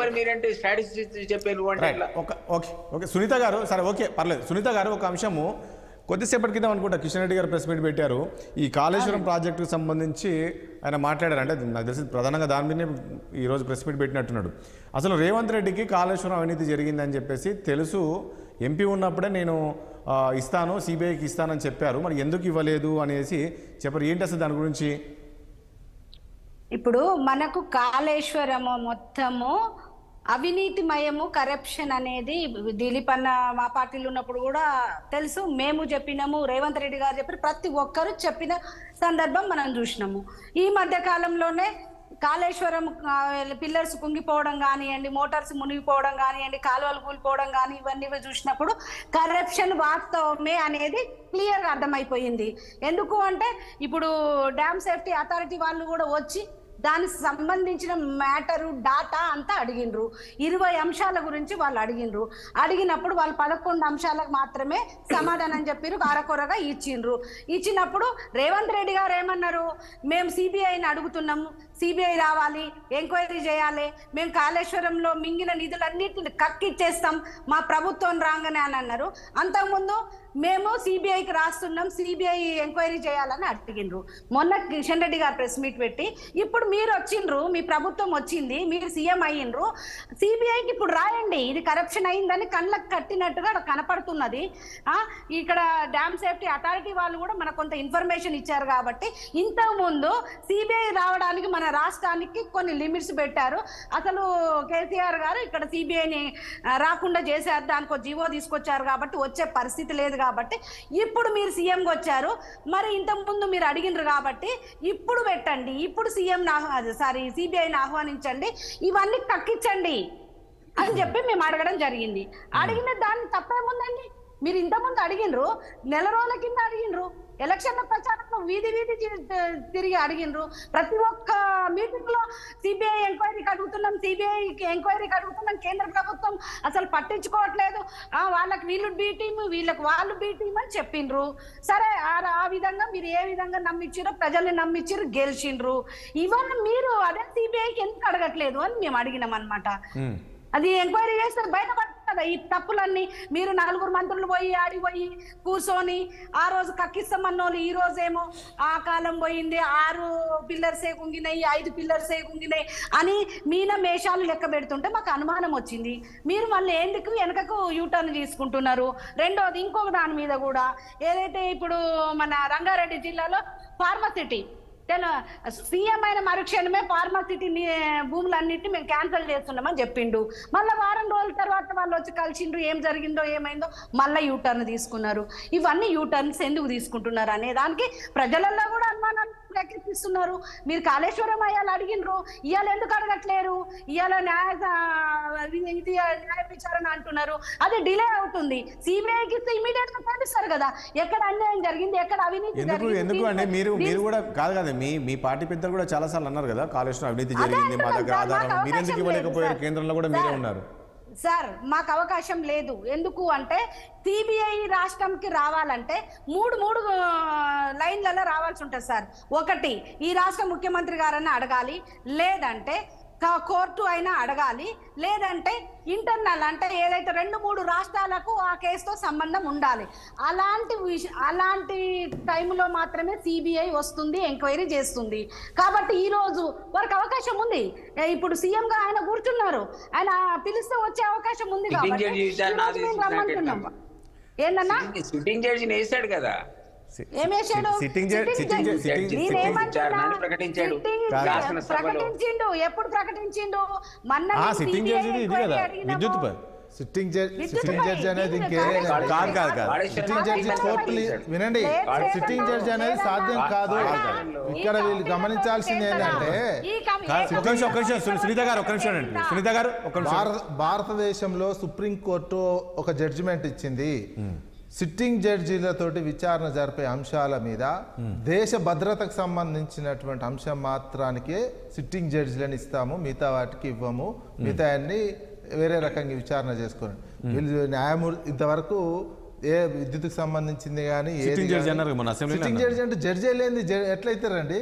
మరి మీరంటే స్ట్రాటజీ చెప్పారు అంటే ఓకే సునీత గారు, సరే ఓకే పర్లేదు. సునీత గారు, ఒక అంశము కొద్దిసేపటి క్రితం అనుకుంటా కిషన్ రెడ్డి గారు ప్రెస్ మీట్ పెట్టారు. ఈ కాళేశ్వరం ప్రాజెక్టుకు సంబంధించి ఆయన మాట్లాడారు. అంటే నాకు తెలిసి ప్రధానంగా దాని మీదనే ఈరోజు ప్రెస్ మీట్ పెట్టినట్టున్నాడు. అసలు రేవంత్ రెడ్డికి కాళేశ్వరం అవినీతి జరిగిందని చెప్పేసి తెలుసు, ఎంపీ ఉన్నప్పుడే నేను ఇస్తాను, సిబిఐకి ఇస్తానని చెప్పారు, మరి ఎందుకు ఇవ్వలేదు అనేసి చెప్పారు. ఏంటి అసలు దాని గురించి? ఇప్పుడు మనకు కాళేశ్వరము మొత్తము అవినీతిమయము, కరప్షన్ అనేది దిలీప్ అన్న మా పార్టీలో ఉన్నప్పుడు కూడా తెలుసు, మేము చెప్పినాము, రేవంత్ రెడ్డి గారు చెప్పారు, ప్రతి ఒక్కరు చెప్పిన సందర్భం మనం చూసినాము. ఈ మధ్య కాలంలోనే కాళేశ్వరం పిల్లర్స్ కుంగిపోవడం కానివ్వండి, మోటార్స్ మునిగిపోవడం కానివ్వండి, కాలువలు కూలిపోవడం కానీ ఇవన్నీ చూసినప్పుడు కరప్షన్ వాస్తవమే అనేది క్లియర్గా అర్థమైపోయింది. ఎందుకు అంటే ఇప్పుడు డ్యామ్ సేఫ్టీ అథారిటీ వాళ్ళు కూడా వచ్చి దానికి సంబంధించిన మ్యాటరు డాటా అంతా అడిగినరు. 20 అంశాల గురించి వాళ్ళు అడిగినరు. అడిగినప్పుడు వాళ్ళు 11 అంశాలకు మాత్రమే సమాధానం చెప్పారు, కారకొరగా ఇచ్చిండ్రు. ఇచ్చినప్పుడు రేవంత్ రెడ్డి గారు ఏమన్నారు, మేము సిబిఐని అడుగుతున్నాము, సిబిఐ రావాలి, ఎంక్వైరీ చేయాలి, మేము కాళేశ్వరంలో మింగిన నిధులన్నింటిని కక్కిచ్చేస్తాం మా ప్రభుత్వం రాగానే అని అన్నారు. అంతకుముందు మేము సిబిఐకి రాస్తున్నాం, సిబిఐ ఎంక్వైరీ చేయాలని అడిగిండ్రు. మొన్న కిషన్ రెడ్డి గారు ప్రెస్ మీట్ పెట్టి ఇప్పుడు మీరు వచ్చిండ్రు, మీ ప్రభుత్వం వచ్చింది, మీరు సీఎం అయ్యిండ్రు, సిబిఐకి ఇప్పుడు రాయండి, ఇది కరప్షన్ అయిందని కళ్ళకు కట్టినట్టుగా కనపడుతున్నది. ఇక్కడ డ్యామ్ సేఫ్టీ అథారిటీ వాళ్ళు కూడా మనకు కొంత ఇన్ఫర్మేషన్ ఇచ్చారు కాబట్టి ఇంతకుముందు సిబిఐ రావడానికి మన రాష్ట్రానికి కొన్ని లిమిట్స్ పెట్టారు. అసలు కేసీఆర్ గారు ఇక్కడ సిబిఐని రాకుండా చేశారు, దానికి ఒక జీవో తీసుకొచ్చారు కాబట్టి వచ్చే పరిస్థితి లేదు. కాబట్టి ఇప్పుడు మీరు సీఎంకి వచ్చారు, మరి ఇంతకుముందు మీరు అడిగినారు కాబట్టి ఇప్పుడు పెట్టండి, ఇప్పుడు సిబిఐని ఆహ్వానించండి, ఇవన్నీ కక్కించండి అని చెప్పి మేము అడగడం జరిగింది. అడిగిన దాన్ని తప్పేముందండి? మీరు ఇంతకుముందు అడిగినరు, నెల రోజుల కింద అడిగినరు, ఎలక్షన్ల ప్రచారంలో వీధి తిరిగి అడిగినరు, ప్రతి ఒక్క మీటింగ్ లో సిబిఐ ఎంక్వైరీకి అడుగుతున్నాం, సిబిఐకి ఎంక్వైరీకి అడుగుతున్నాం, కేంద్ర ప్రభుత్వం అసలు పట్టించుకోవట్లేదు, వాళ్ళకి వీళ్ళు బీ టీమ్, వీళ్ళకి వాళ్ళు బీ టీమ్ అని చెప్పిండ్రు. సరే, ఆ విధంగా మీరు ఏ విధంగా నమ్మించారో ప్రజల్ని నమ్మించారు, గెలిచిండ్రు. ఇవన్నీ మీరు అదే సిబిఐకి ఎందుకు అడగట్లేదు అని మేము అడిగినాం అనమాట. అది ఎంక్వైరీ చేస్తే బయటపడుతుంది కదా ఈ తప్పులన్నీ. మీరు 4 మంత్రులు పోయి ఆడిపోయి కూర్చొని ఆ రోజు కక్కిస్తామన్నోళ్ళు ఈ రోజేమో ఆ కాలం పోయింది, 6 పిల్లర్సే కుంగినాయి, 5 పిల్లర్సే కుంగినాయి అని మీన మేషాలు లెక్క పెడుతుంటే మాకు అనుమానం వచ్చింది. మీరు మళ్ళీ ఎందుకు వెనకకు యూటర్న్ తీసుకుంటున్నారు? రెండోది ఇంకొక దాని మీద కూడా, ఏదైతే ఇప్పుడు మన రంగారెడ్డి జిల్లాలో ఫార్మసిటీ సీఎం అయిన మరుక్షణమే ఫార్మసిటీ భూములన్నింటినీ మేము క్యాన్సిల్ చేస్తున్నామని చెప్పిండు. మళ్ళీ వారం రోజుల తర్వాత వాళ్ళు వచ్చి కలిసిండ్రు, ఏం జరిగిందో ఏమైందో మళ్ళీ యూటర్న్ తీసుకున్నారు. ఇవన్నీ యూటర్న్స్ ఎందుకు తీసుకుంటున్నారు అనే దానికి ప్రజలలో కూడా అనుమానాలు రేకెత్తిస్తున్నారు. మీరు కాళేశ్వరం అయ్యాలు అడిగినరు, ఇవాళ ఎందుకు అడగట్లేరు? ఇవాళ న్యాయ విచారణ అంటున్నారు, అది డిలే అవుతుంది. సిబిఐకి ఇస్తే ఇమీడియట్ గా తెలుస్తారు కదా ఎక్కడ అన్యాయం జరిగింది, ఎక్కడ అవినీతి జరిగింది. ఎందుకు అంటే మీరు కూడా కాదు కదా, మీ పార్టీ పెద్దలు కూడా చాలా సార్లు అన్నారు కదా కాళేశ్వరం అవినీతి జరిగింది, మా దగ్గర ఆధారం, మీరెందుకు ఇవ్వలేకపోయారు? కేంద్రంలో కూడా మీరే ఉన్నారు సార్. మాకు అవకాశం లేదు. ఎందుకు అంటే సిబిఐ రాష్ట్రంకి రావాలంటే మూడు లైన్లలో రావాల్సి ఉంటుంది సార్. ఒకటి, ఈ రాష్ట్ర ముఖ్యమంత్రి గారన్నా అడగాలి, లేదంటే కోర్టు అయినా అడగాలి, లేదంటే ఇంటర్నల్ అంటే ఏదైతే 2-3 రాష్ట్రాలకు ఆ కేసుతో సంబంధం ఉండాలి. అలాంటి టైంలో మాత్రమే సిబిఐ వస్తుంది, ఎంక్వైరీ చేస్తుంది. కాబట్టి ఈ రోజు వారికి అవకాశం ఉంది. ఇప్పుడు సీఎం గా ఆయన కూర్చున్నారు, ఆయన పిలిస్తే వచ్చే అవకాశం ఉంది కాబట్టి రమ్మంటున్నాం. ఏందన్నా సిట్టింగ్ జడ్జిని వేసాడు కదా, ప్రకటించిండు. ఎప్పుడు ప్రకటించిండు? సిట్టింగ్ జడ్జి అనేది వినండి, సిట్టింగ్ జడ్జి అనేది సాధ్యం కాదు. ఇక్కడ వీళ్ళు గమనించాల్సింది ఏంటంటే భారతదేశంలో సుప్రీంకోర్టు ఒక జడ్జిమెంట్ ఇచ్చింది. సిట్టింగ్ జడ్జీలతోటి విచారణ జరిపే అంశాల మీద దేశ భద్రతకు సంబంధించినటువంటి అంశం మాత్రానికే సిట్టింగ్ జడ్జీలను ఇస్తాము, మిగతా వాటికి ఇవ్వము, మిగతా అన్ని వేరే రకంగా విచారణ చేసుకోండి. వీళ్ళు న్యాయమూర్తి ఇంతవరకు ఏ విద్యుత్కు సంబంధించింది కానీ సిట్టింగ్ జడ్జి అంటే జడ్జి లేని ఎట్లయితారండి?